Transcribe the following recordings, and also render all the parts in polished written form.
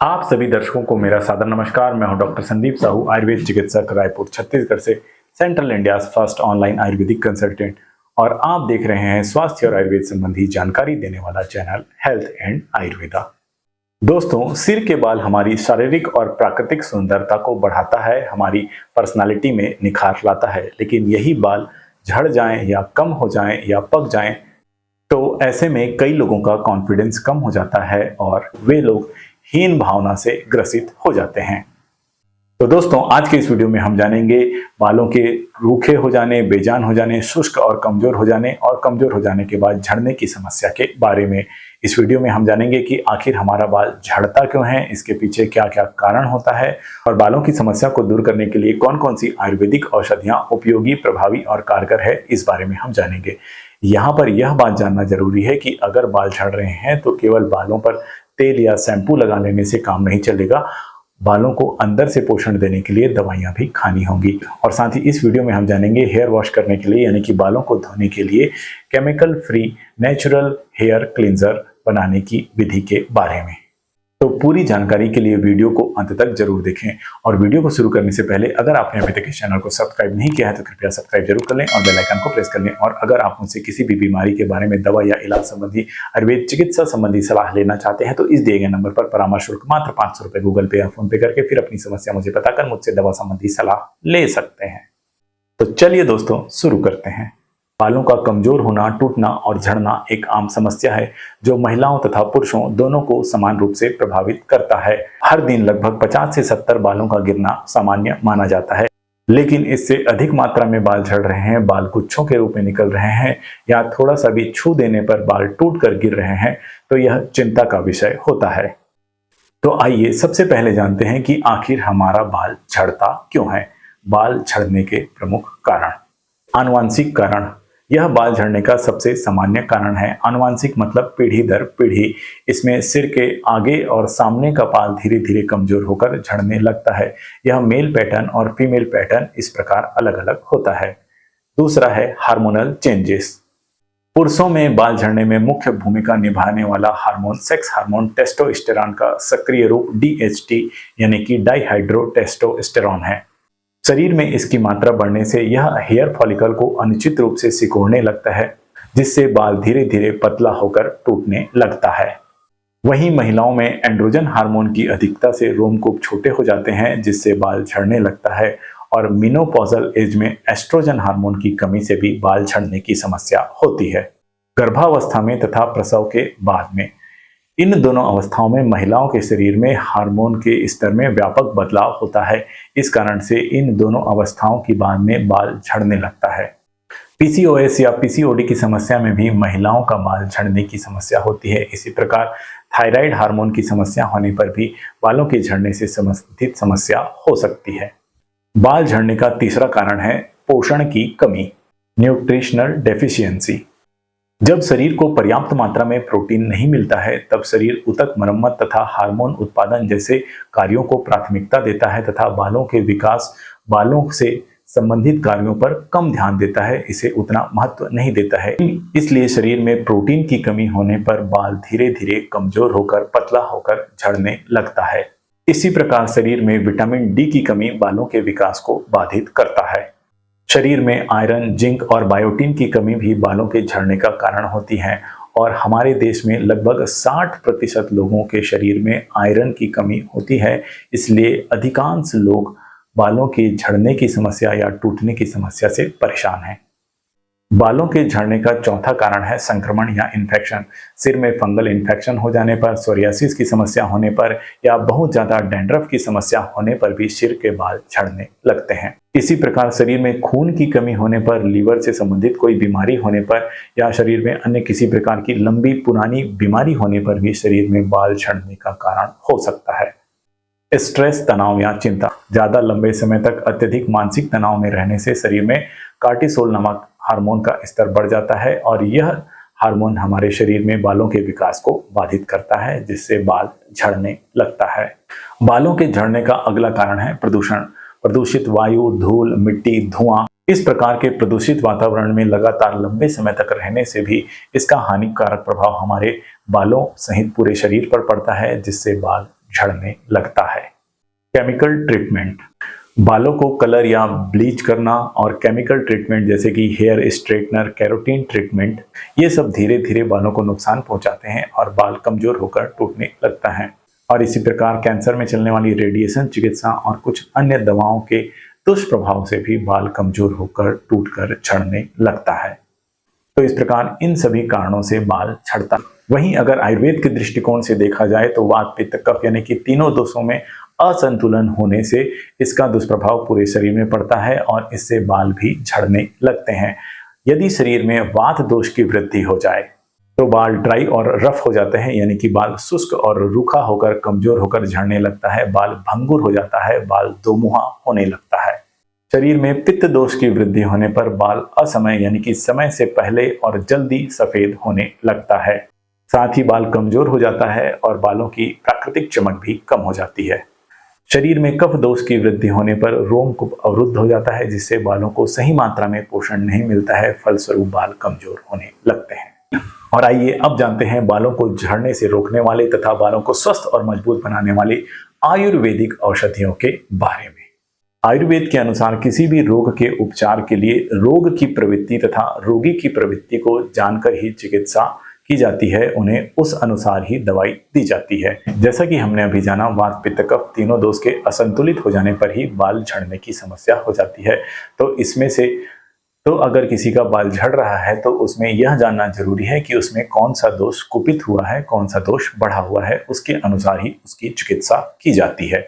आप सभी दर्शकों को मेरा सादर नमस्कार। मैं हूं डॉक्टर संदीप साहू, आयुर्वेद चिकित्सक, रायपुर छत्तीसगढ़ से, central India first online Ayurvedic consultant. और आप देख रहे हैं स्वास्थ्य और आयुर्वेद संबंधी जानकारी देने वाला चैनल हेल्थ एंड आयुर्वेदा। दोस्तों, सिर के बाल हमारी शारीरिक और प्राकृतिक सुंदरता को बढ़ाता है, हमारी पर्सनालिटी में निखार लाता है। लेकिन यही बाल झड़ जाएं या कम हो जाएं या पक जाएं तो ऐसे में कई लोगों का कॉन्फिडेंस कम हो जाता है और वे लोग हीन भावना से ग्रसित हो जाते हैं। तो दोस्तों, आज के इस वीडियो में हम जानेंगे बालों के रूखे हो जाने, बेजान हो जाने, शुष्क और कमजोर हो जाने और कमजोर हो जाने के बाद झड़ने की समस्या के बारे में। इस वीडियो में हम जानेंगे कि आखिर हमारा बाल झड़ता क्यों है, इसके पीछे क्या क्या कारण होता है और बालों की समस्या को दूर करने के लिए कौन कौन सी आयुर्वेदिक औषधियां उपयोगी, प्रभावी और कारगर है, इस बारे में हम जानेंगे। यहाँ पर यह बात जानना जरूरी है कि अगर बाल झड़ रहे हैं तो केवल बालों पर तेल या शैम्पू लगा लेने से काम नहीं चलेगा। बालों को अंदर से पोषण देने के लिए दवाइयां भी खानी होंगी। और साथ ही इस वीडियो में हम जानेंगे हेयर वॉश करने के लिए, यानी कि बालों को धोने के लिए chemical free natural hair cleanser बनाने की विधि के बारे में। तो पूरी जानकारी के लिए वीडियो को अंत तक जरूर देखें। और वीडियो को शुरू करने से पहले अगर आपने अभी तक इस चैनल को सब्सक्राइब नहीं किया है तो कृपया सब्सक्राइब जरूर कर लें और बेल आइकन को प्रेस कर लें। और अगर आप मुझसे किसी भी बीमारी के बारे में दवा या इलाज संबंधी, आयुर्वेद चिकित्सा संबंधी सलाह लेना चाहते हैं तो इस दिए गए नंबर पर परामर्श शुल्क मात्र 500 रुपए गूगल पे या फोन पे करके फिर अपनी समस्या मुझे बताकर मुझसे दवा संबंधी सलाह ले सकते हैं। तो चलिए दोस्तों, शुरू करते हैं। बालों का कमजोर होना, टूटना और झड़ना एक आम समस्या है जो महिलाओं तथा पुरुषों दोनों को समान रूप से प्रभावित करता है। हर दिन लगभग 50 से 70 बालों का गिरना सामान्य माना जाता है, लेकिन इससे अधिक मात्रा में बाल झड़ रहे हैं, बाल गुच्छों के रूप में निकल रहे हैं या थोड़ा सा भी छू देने पर बाल टूट कर गिर रहे हैं तो यह चिंता का विषय होता है। तो आइए सबसे पहले जानते हैं कि आखिर हमारा बाल झड़ता क्यों है। बाल झड़ने के प्रमुख कारण। आनुवांशिक कारण। यह बाल झड़ने का सबसे सामान्य कारण है। आनुवांशिक मतलब पीढ़ी दर पीढ़ी। इसमें सिर के आगे और सामने का बाल धीरे धीरे कमजोर होकर झड़ने लगता है। यह मेल पैटर्न और फीमेल पैटर्न इस प्रकार अलग अलग होता है। दूसरा है हार्मोनल चेंजेस। पुरुषों में बाल झड़ने में मुख्य भूमिका निभाने वाला हार्मोन सेक्स हार्मोन टेस्टोस्टेरॉन का सक्रिय रूप DHT यानी कि डाइहाइड्रो टेस्टोस्टेरॉन है। शरीर में इसकी मात्रा बढ़ने से यह हेयर फॉलिकल को अनिश्चित रूप से सिकुड़ने लगता है, जिससे बाल धीरे धीरे पतला होकर टूटने लगता है। वहीं महिलाओं में एंड्रोजन हार्मोन की अधिकता से रोमकूप छोटे हो जाते हैं, जिससे बाल झड़ने लगता है। और मेनोपॉजल एज में एस्ट्रोजन हार्मोन की कमी से भी बाल झड़ने की समस्या होती है। गर्भावस्था में तथा प्रसव के बाद में, इन दोनों अवस्थाओं में महिलाओं के शरीर में हार्मोन के स्तर में व्यापक बदलाव होता है। इस कारण से इन दोनों अवस्थाओं की बाद में बाल झड़ने लगता है। PCOS या PCOD की समस्या में भी महिलाओं का बाल झड़ने की समस्या होती है। इसी प्रकार थायराइड हार्मोन की समस्या होने पर भी बालों के झड़ने से संबंधित समस्या हो सकती है। बाल झड़ने का तीसरा कारण है पोषण की कमी, न्यूट्रिशनल डेफिशिएंसी। जब शरीर को पर्याप्त मात्रा में प्रोटीन नहीं मिलता है तब शरीर ऊतक मरम्मत तथा हार्मोन उत्पादन जैसे कार्यों को प्राथमिकता देता है तथा बालों के विकास, बालों से संबंधित कार्यों पर कम ध्यान देता है, इसे उतना महत्व नहीं देता है। इसलिए शरीर में प्रोटीन की कमी होने पर बाल धीरे धीरे कमजोर होकर पतला होकर झड़ने लगता है। इसी प्रकार शरीर में विटामिन D की कमी बालों के विकास को बाधित करता है। शरीर में आयरन, जिंक और बायोटीन की कमी भी बालों के झड़ने का कारण होती है। और हमारे देश में लगभग 60% लोगों के शरीर में आयरन की कमी होती है। इसलिए अधिकांश लोग बालों के झड़ने की समस्या या टूटने की समस्या से परेशान हैं। बालों के झड़ने का चौथा कारण है संक्रमण या इन्फेक्शन। सिर में फंगल इन्फेक्शन हो जाने पर, सोरियासिस की समस्या होने पर या बहुत ज्यादा डैंड्रफ की समस्या होने पर भी सिर के बाल झड़ने लगते हैं। इसी प्रकार शरीर में खून की कमी होने पर, लीवर से संबंधित कोई बीमारी होने पर या शरीर में अन्य किसी प्रकार की लंबी पुरानी बीमारी होने पर भी शरीर में बाल झड़ने का कारण हो सकता है। स्ट्रेस, तनाव या चिंता। ज्यादा लंबे समय तक अत्यधिक मानसिक तनाव में रहने से शरीर में कार्टिसोल नामक हार्मोन का स्तर बढ़ जाता है और यह हार्मोन हमारे शरीर में बालों के विकास को बाधित करता है, जिससे बाल झड़ने लगता है। बालों के झड़ने का अगला कारण है प्रदूषण। प्रदूषित वायु, धूल, मिट्टी, धुआं, इस प्रकार के प्रदूषित वातावरण में लगातार लंबे समय तक रहने से भी इसका हानिकारक प्रभाव हमारे बालों सहित पूरे शरीर पर पड़ता है, जिससे बाल झड़ने लगता है। केमिकल ट्रीटमेंट, बालों को कलर या ब्लीच करना और केमिकल ट्रीटमेंट जैसे कि हेयर स्ट्रेटनर, केराटिन ट्रीटमेंट, ये सब धीरे धीरे बालों को नुकसान पहुंचाते हैं और बाल कमजोर होकर टूटने लगता है। और इसी प्रकार कैंसर में चलने वाली रेडिएशन चिकित्सा और कुछ अन्य दवाओं के दुष्प्रभाव से भी बाल कमजोर होकर टूटकर झड़ने लगता है। तो इस प्रकार इन सभी कारणों से बाल झड़ता है। वहीं अगर आयुर्वेद के दृष्टिकोण से देखा जाए तो वात, पित्त, कफ यानी कि तीनों दोषों में असंतुलन होने से इसका दुष्प्रभाव पूरे शरीर में पड़ता है और इससे बाल भी झड़ने लगते हैं। यदि शरीर में वात दोष की वृद्धि हो जाए तो बाल ड्राई और रफ हो जाते हैं, यानी कि बाल शुष्क और रूखा होकर कमजोर होकर झड़ने लगता है, बाल भंगुर हो जाता है, बाल दोमुहा होने लगता है। शरीर में पित्त दोष की वृद्धि होने पर बाल असमय यानी कि समय से पहले और जल्दी सफेद होने लगता है। साथ ही बाल कमजोर हो जाता है और बालों की प्राकृतिक चमक भी कम हो जाती है। शरीर में कफ दोष की वृद्धि होने पर रोमकूप अवरुद्ध हो जाता है, जिससे बालों को सही मात्रा में पोषण नहीं मिलता है, फलस्वरूप बाल कमजोर होने लगते हैं। और आइए अब जानते हैं बालों को झड़ने से रोकने वाले तथा बालों को स्वस्थ और मजबूत बनाने वाले आयुर्वेदिक औषधियों के बारे में। आयुर्वेद के अनुसार किसी भी रोग के उपचार के लिए रोग की प्रवृत्ति तथा रोगी की प्रवृत्ति को जानकर ही चिकित्सा की जाती है, उन्हें उस अनुसार ही दवाई दी जाती है। जैसा कि हमने अभी जाना, वात, पित्त, कफ तीनों दोष के असंतुलित हो जाने पर ही बाल झड़ने की समस्या हो जाती है। तो इसमें से अगर किसी का बाल झड़ रहा है तो उसमें यह जानना जरूरी है कि उसमें कौन सा दोष कुपित हुआ है, कौन सा दोष बढ़ा हुआ है, उसके अनुसार ही उसकी चिकित्सा की जाती है।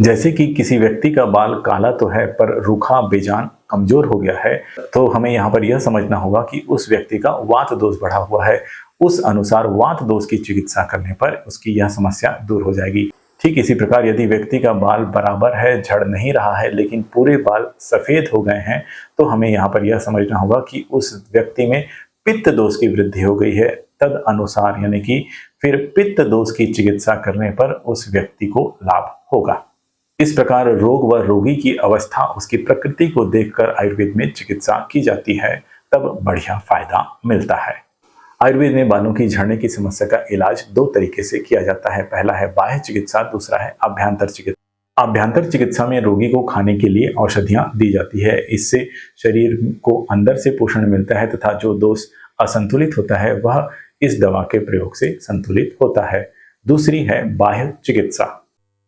जैसे कि किसी व्यक्ति का बाल काला तो है पर रूखा, बेजान, कमजोर हो गया है, तो हमें यहाँ पर यह समझना होगा कि उस व्यक्ति का वात दोष बढ़ा हुआ है। उस अनुसार वात दोष की चिकित्सा करने पर उसकी यह समस्या दूर हो जाएगी। ठीक इसी प्रकार यदि व्यक्ति का बाल बराबर है, झड़ नहीं रहा है, लेकिन पूरे बाल सफेद हो गए हैं, तो हमें यहाँ पर यह समझना होगा कि उस व्यक्ति में पित्त दोष की वृद्धि हो गई है। तद अनुसार यानी कि फिर पित्त दोष की चिकित्सा करने पर उस व्यक्ति को लाभ होगा। इस प्रकार रोग व रोगी की अवस्था, उसकी प्रकृति को देखकर आयुर्वेद में चिकित्सा की जाती है, तब बढ़िया फायदा मिलता है। आयुर्वेद में बालों की झड़ने की समस्या का इलाज दो तरीके से किया जाता है। पहला है बाह्य चिकित्सा, दूसरा है अभ्यंतर चिकित्सा। अभ्यंतर चिकित्सा में रोगी को खाने के लिए औषधियां दी जाती है। इससे शरीर को अंदर से पोषण मिलता है तथा जो दोष असंतुलित होता है वह इस दवा के प्रयोग से संतुलित होता है। दूसरी है बाह्य चिकित्सा।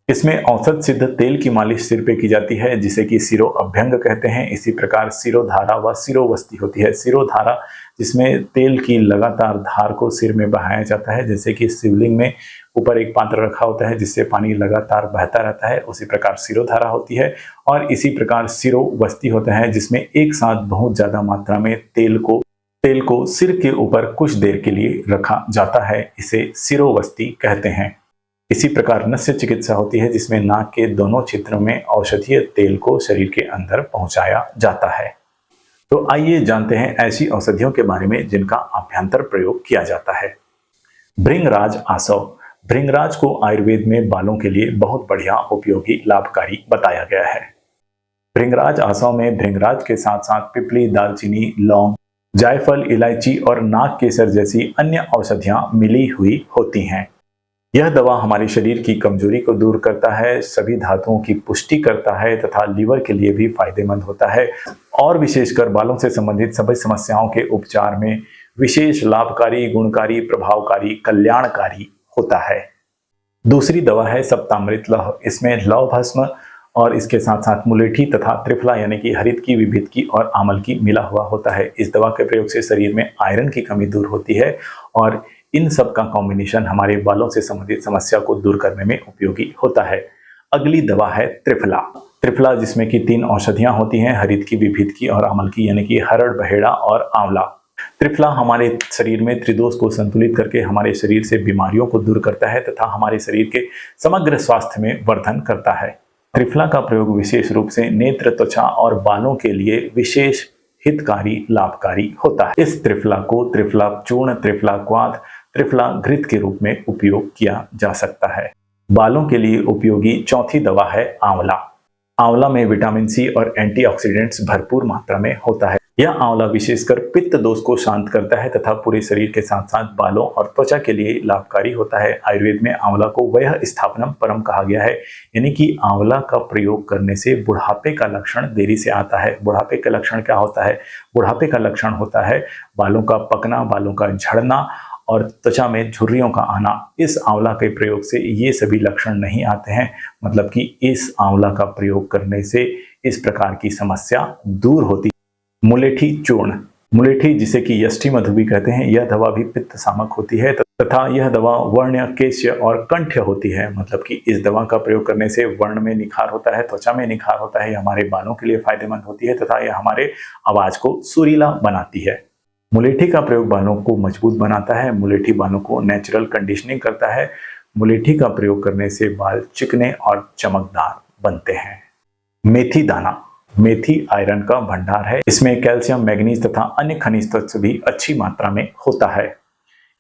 इसमें औषध सिद्ध तेल की मालिश सिर पे की जाती है, जिसे कि सिरो अभ्यंग कहते हैं। इसी प्रकार सिरोधारा व सिरोवस्ती होती है। सिरोधारा जिसमें तेल की लगातार धार को सिर में बहाया जाता है, जैसे कि शिवलिंग में ऊपर एक पात्र रखा होता है जिससे पानी लगातार बहता रहता है, उसी प्रकार सिरोधारा होती है। और इसी प्रकार सिरोवस्ती होता है जिसमें एक साथ बहुत ज्यादा मात्रा में तेल को सिर के ऊपर कुछ देर के लिए रखा जाता है, इसे सिरोवस्ती कहते हैं। इसी प्रकार नस्य चिकित्सा होती है जिसमें नाक के दोनों क्षेत्रों में औषधीय तेल को शरीर के अंदर पहुंचाया जाता है। तो आइए जानते हैं ऐसी औषधियों के बारे में जिनका अभ्यंतर प्रयोग किया जाता है। भृंगराज आसव। भृंगराज को आयुर्वेद में बालों के लिए बहुत बढ़िया, उपयोगी, लाभकारी बताया गया है। भृंगराज आसव में भृंगराज के साथ साथ पिपली, दालचीनी, लौंग, जायफल, इलायची और नाग केसर जैसी अन्य औषधियां मिली हुई होती हैं। यह दवा हमारे शरीर की कमजोरी को दूर करता है, सभी धातुओं की पुष्टि करता है तथा लीवर के लिए भी फायदेमंद होता है और विशेषकर बालों से संबंधित सभी समस्याओं के उपचार में विशेष लाभकारी, गुणकारी, प्रभावकारी, कल्याणकारी होता है। दूसरी दवा है सप्तामृत लौह। इसमें लौह भस्म और इसके साथ साथ मुलेठी तथा त्रिफला यानी कि हरित की, विभित की और आमल की मिला हुआ होता है। इस दवा के प्रयोग से शरीर में आयरन की कमी दूर होती है और इन सब का कॉम्बिनेशन हमारे बालों से संबंधित समस्या को दूर करने में उपयोगी होता है। अगली दवा है त्रिफला। त्रिफला जिसमें कि 3 औषधियां होती हैं, हरित की, विभित की और आमल की, यानी कि हरड़, बहेड़ा और आंवला। त्रिफला हमारे शरीर में त्रिदोष को संतुलित करके हमारे शरीर से बीमारियों को दूर करता है तथा हमारे शरीर के समग्र स्वास्थ्य में वर्धन करता है। त्रिफला का प्रयोग विशेष रूप से नेत्र, त्वचा और बालों के लिए विशेष हितकारी, लाभकारी होता है। इस त्रिफला को त्रिफला चूर्ण, त्रिफला क्वाथ, त्रिफला घृत के रूप में उपयोग किया जा सकता है। बालों के लिए उपयोगी चौथी दवा है आंवला। आंवला में विटामिन सी और एंटीऑक्सीडेंट्स भरपूर मात्रा में होता है। यह आंवला विशेषकर पित्त दोष को शांत करता है तथा पूरे शरीर के साथ साथ बालों और त्वचा के लिए लाभकारी होता है। आयुर्वेद में आंवला को वयः स्थापनम परम कहा गया है, यानी कि आंवला का प्रयोग करने से बुढ़ापे का लक्षण देरी से आता है। बुढ़ापे का लक्षण क्या होता है? बुढ़ापे का लक्षण होता है बालों का पकना, बालों का झड़ना और त्वचा में झुर्रियों का आना। इस आंवला के प्रयोग से ये सभी लक्षण नहीं आते हैं, मतलब कि इस आंवला का प्रयोग करने से इस प्रकार की समस्या दूर होती है। मुलेठी चूर्ण, मुलेठी जिसे कि यष्टि मधु भी कहते हैं, यह दवा भी पित्त शामक होती है तथा यह दवा वर्ण, केश्य और कंठ्य होती है, मतलब कि इस दवा का प्रयोग करने से वर्ण में निखार होता है, त्वचा में निखार होता है, यह हमारे बालों के लिए फायदेमंद होती है तथा यह हमारे आवाज को सुरीला बनाती है। मुलेठी का प्रयोग बालों को मजबूत बनाता है। मुलेठी बालों को नेचुरल कंडीशनिंग करता है। मुलेठी का प्रयोग करने से बाल चिकने और चमकदार बनते हैं। मेथी दाना, मेथी आयरन का भंडार है। इसमें कैल्शियम, मैग्नीज तथा अन्य खनिज तत्व भी अच्छी मात्रा में होता है।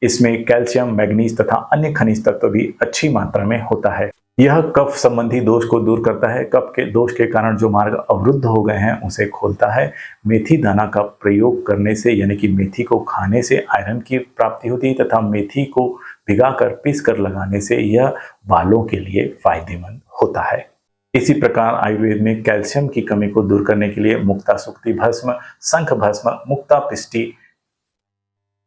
इसमें कैल्शियम, मैग्नीज तथा अन्य खनिज तत्व भी अच्छी मात्रा में होता है। यह कफ संबंधी दोष को दूर करता है। कफ के दोष के कारण जो मार्ग अवरुद्ध हो गए हैं उसे खोलता है। मेथी दाना का प्रयोग करने से, यानी कि मेथी को खाने से आयरन की प्राप्ति होती है तथा मेथी को भिगाकर पीस कर लगाने से यह बालों के लिए फायदेमंद होता है। इसी प्रकार आयुर्वेद में कैल्शियम की कमी को दूर करने के लिए मुक्ता सुक्ति भस्म, शंख भस्म, मुक्ता पिष्टी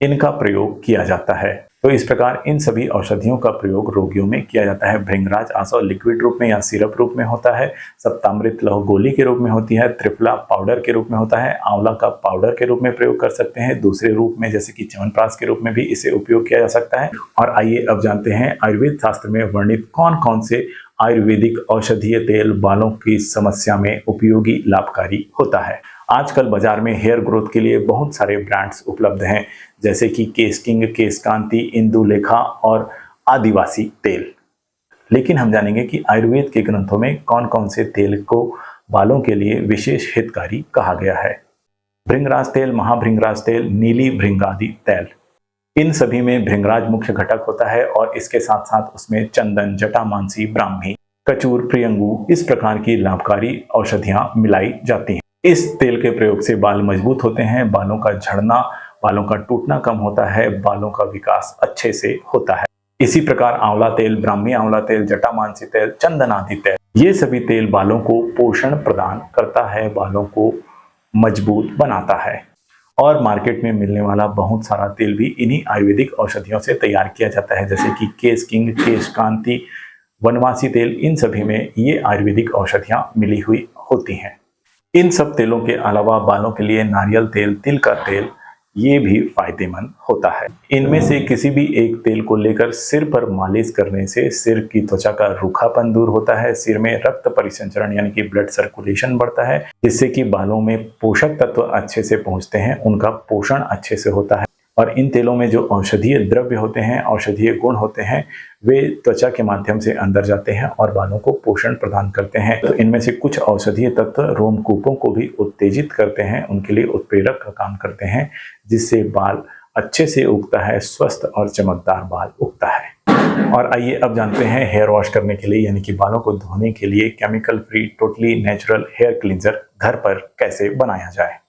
इनका प्रयोग किया जाता है। तो इस प्रकार इन सभी औषधियों का प्रयोग रोगियों में किया जाता है। भृंगराज आसव लिक्विड रूप में या सिरप रूप में होता है। सप्तामृत लौह गोली के रूप में होती है। त्रिफला पाउडर के रूप में होता है। आंवला का पाउडर के रूप में प्रयोग कर सकते हैं। दूसरे रूप में जैसे कि च्यवनप्राश के रूप में भी इसे उपयोग किया जा सकता है। और आइए अब जानते हैं आयुर्वेद शास्त्र में वर्णित कौन कौन से आयुर्वेदिक औषधीय तेल बालों की समस्या में उपयोगी लाभकारी होता है। आजकल बाजार में हेयर ग्रोथ के लिए बहुत सारे ब्रांड्स उपलब्ध हैं, जैसे कि केस किंग, केस कांति, इंदुलेखा और आदिवासी तेल। लेकिन हम जानेंगे कि आयुर्वेद के ग्रंथों में कौन कौन से तेल को बालों के लिए विशेष हितकारी कहा गया है। भृंगराज तेल, महाभृंगराज तेल, नीली भृंगादि तेल, इन सभी में भृंगराज मुख्य घटक होता है और इसके साथ साथ उसमें चंदन, जटामांसी, ब्राह्मी, कचूर, प्रियंगू इस प्रकार की लाभकारी औषधियां मिलाई जाती हैं। इस तेल के प्रयोग से बाल मजबूत होते हैं, बालों का झड़ना, बालों का टूटना कम होता है, बालों का विकास अच्छे से होता है। इसी प्रकार आंवला तेल, ब्राह्मी आंवला तेल, जटामांसी तेल, चंदन आदि तेल, ये सभी तेल बालों को पोषण प्रदान करता है, बालों को मजबूत बनाता है। और मार्केट में मिलने वाला बहुत सारा तेल भी इन्हीं आयुर्वेदिक औषधियों से तैयार किया जाता है, जैसे कि केस किंग, केश कांति, वनवासी तेल, इन सभी में ये आयुर्वेदिक औषधियां मिली हुई होती हैं। इन सब तेलों के अलावा बालों के लिए नारियल तेल, तिल का तेल ये भी फायदेमंद होता है। इनमें से किसी भी एक तेल को लेकर सिर पर मालिश करने से सिर की त्वचा का रूखापन दूर होता है, सिर में रक्त परिसंचरण यानी कि ब्लड सर्कुलेशन बढ़ता है, जिससे कि बालों में पोषक तत्व अच्छे से पहुंचते हैं, उनका पोषण अच्छे से होता है। और इन तेलों में जो औषधीय द्रव्य होते हैं, औषधीय गुण होते हैं, वे त्वचा के माध्यम से अंदर जाते हैं और बालों को पोषण प्रदान करते हैं। तो इनमें से कुछ औषधीय तत्व रोमकूपों को भी उत्तेजित करते हैं, उनके लिए उत्प्रेरक का काम करते हैं, जिससे बाल अच्छे से उगता है, स्वस्थ और चमकदार बाल उगता है। और आइए अब जानते हैं हेयर वॉश करने के लिए, यानी कि बालों को धोने के लिए chemical free totally natural hair cleanser घर पर कैसे बनाया जाए,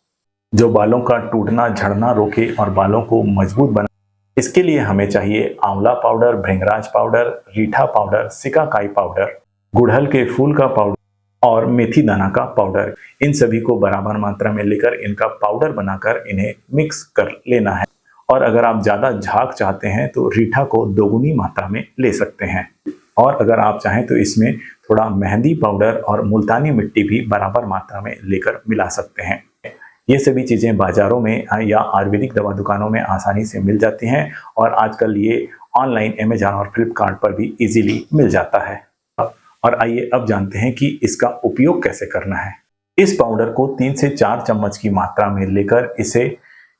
जो बालों का टूटना झड़ना रोके और बालों को मजबूत बनाए। इसके लिए हमें चाहिए आंवला पाउडर, भृंगराज पाउडर, रीठा पाउडर, सिकाकाई पाउडर, गुड़हल के फूल का पाउडर और मेथी दाना का पाउडर। इन सभी को बराबर मात्रा में लेकर इनका पाउडर बनाकर इन्हें मिक्स कर लेना है। और अगर आप ज़्यादा झाग चाहते हैं तो रीठा को दोगुनी मात्रा में ले सकते हैं। और अगर आप चाहें तो इसमें थोड़ा मेहंदी पाउडर और मुल्तानी मिट्टी भी बराबर मात्रा में लेकर मिला सकते हैं। ये सभी चीज़ें बाज़ारों में या आयुर्वेदिक दवा दुकानों में आसानी से मिल जाती हैं और आजकल ये ऑनलाइन अमेज़न और फ्लिपकार्ट पर भी इजीली मिल जाता है। और आइए अब जानते हैं कि इसका उपयोग कैसे करना है। इस पाउडर को 3 से 4 चम्मच की मात्रा में लेकर इसे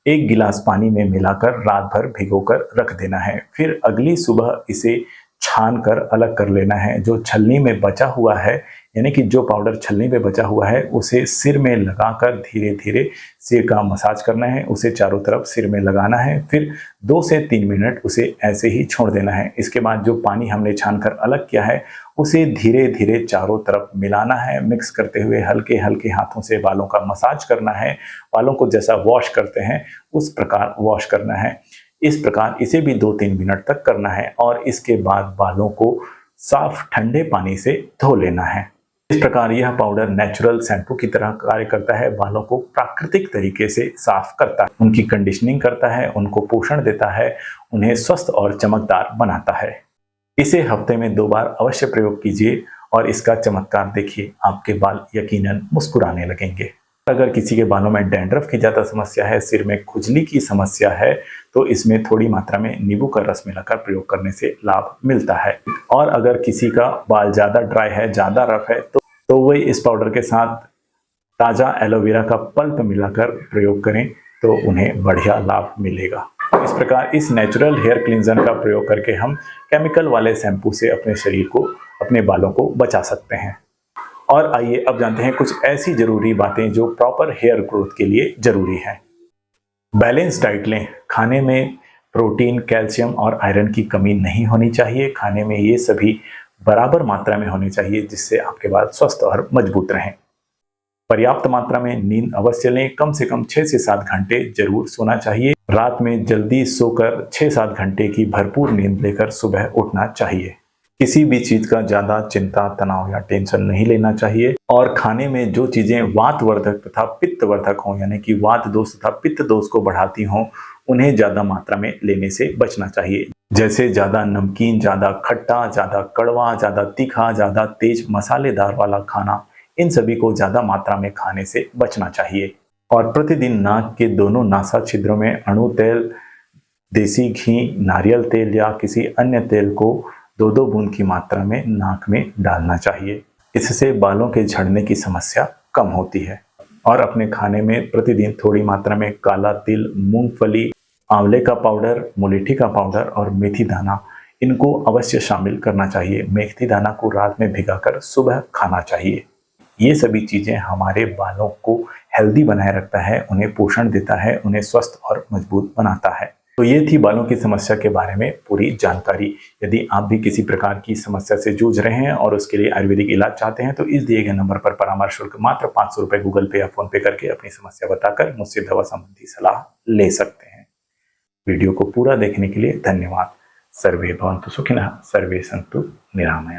1 गिलास पानी में मिलाकर रात भर भिगोकर रख देना है। फिर अगली सुबह इसे छान कर अलग कर लेना है। जो छलनी में बचा हुआ है यानी कि जो पाउडर छलनी पे बचा हुआ है उसे सिर में लगाकर धीरे धीरे सिर का मसाज करना है, उसे चारों तरफ सिर में लगाना है, फिर 2 से 3 मिनट उसे ऐसे ही छोड़ देना है। इसके बाद जो पानी हमने छानकर अलग किया है उसे धीरे धीरे चारों तरफ मिलाना है, मिक्स करते हुए हल्के हल्के हाथों से बालों का मसाज करना है। बालों को जैसा वॉश करते हैं उस प्रकार वॉश करना है। इस प्रकार इसे भी 2-3 मिनट तक करना है और इसके बाद बालों को साफ ठंडे पानी से धो लेना है। इस प्रकार यह पाउडर नेचुरल शैम्पू की तरह कार्य करता है, बालों को प्राकृतिक तरीके से साफ करता है, उनकी कंडीशनिंग करता है, उनको पोषण देता है, उन्हें स्वस्थ और चमकदार बनाता है। इसे हफ्ते में 2 बार अवश्य प्रयोग कीजिए और इसका चमत्कार देखिए, आपके बाल यकीनन मुस्कुराने लगेंगे। अगर किसी के बालों में डैंड्रफ की ज़्यादा समस्या है, सिर में खुजली की समस्या है, तो इसमें थोड़ी मात्रा में नींबू का रस मिलाकर प्रयोग करने से लाभ मिलता है। और अगर किसी का बाल ज़्यादा ड्राई है, ज़्यादा रफ है, तो वही इस पाउडर के साथ ताज़ा एलोवेरा का पल्प मिलाकर प्रयोग करें तो उन्हें बढ़िया लाभ मिलेगा। इस प्रकार इस नेचुरल हेयर क्लींजर का प्रयोग करके हम केमिकल वाले शैम्पू से अपने शरीर को, अपने बालों को बचा सकते हैं। और आइए अब जानते हैं कुछ ऐसी जरूरी बातें जो प्रॉपर हेयर ग्रोथ के लिए जरूरी है। बैलेंस डाइट लें। खाने में प्रोटीन, कैल्शियम और आयरन की कमी नहीं होनी चाहिए। खाने में ये सभी बराबर मात्रा में होने चाहिए जिससे आपके बाल स्वस्थ और मजबूत रहें। पर्याप्त मात्रा में नींद अवश्य लें। कम से कम 6 से 7 घंटे जरूर सोना चाहिए। रात में जल्दी सोकर 6-7 घंटे की भरपूर नींद लेकर सुबह उठना चाहिए। किसी भी चीज का ज्यादा चिंता, तनाव या टेंशन नहीं लेना चाहिए। और खाने में जो चीजें वातवर्धक तथा पित्तवर्धक हों, यानी कि वात दोष तथा पित्त दोष को बढ़ाती हों, उन्हें ज्यादा मात्रा में लेने से बचना चाहिए। जैसे ज्यादा नमकीन, ज्यादा खट्टा, ज्यादा कड़वा, ज्यादा तीखा, ज्यादा तेज मसालेदार वाला खाना, इन सभी को ज्यादा मात्रा में खाने से बचना चाहिए। और प्रतिदिन नाक के दोनों नासा छिद्रों में अणु तेल, देसी घी, नारियल तेल या किसी अन्य तेल को 2-2 बूंद की मात्रा में नाक में डालना चाहिए। इससे बालों के झड़ने की समस्या कम होती है। और अपने खाने में प्रतिदिन थोड़ी मात्रा में काला तिल, मूंगफली, आंवले का पाउडर, मुलेठी का पाउडर और मेथी दाना, इनको अवश्य शामिल करना चाहिए। मेथी दाना को रात में भिगाकर सुबह खाना चाहिए। ये सभी चीज़ें हमारे बालों को हेल्दी बनाए रखता है, उन्हें पोषण देता है, उन्हें स्वस्थ और मजबूत बनाता है। तो ये थी बालों की समस्या के बारे में पूरी जानकारी। यदि आप भी किसी प्रकार की समस्या से जूझ रहे हैं और उसके लिए आयुर्वेदिक इलाज चाहते हैं तो इस दिए गए नंबर पर परामर्श शुल्क मात्र 500 रुपये गूगल पे या फोन पे करके अपनी समस्या बताकर मुझसे दवा संबंधी सलाह ले सकते हैं। वीडियो को पूरा देखने के लिए धन्यवाद। सर्वे भवन्तु सुखिनः, सर्वे सन्तु निरामया।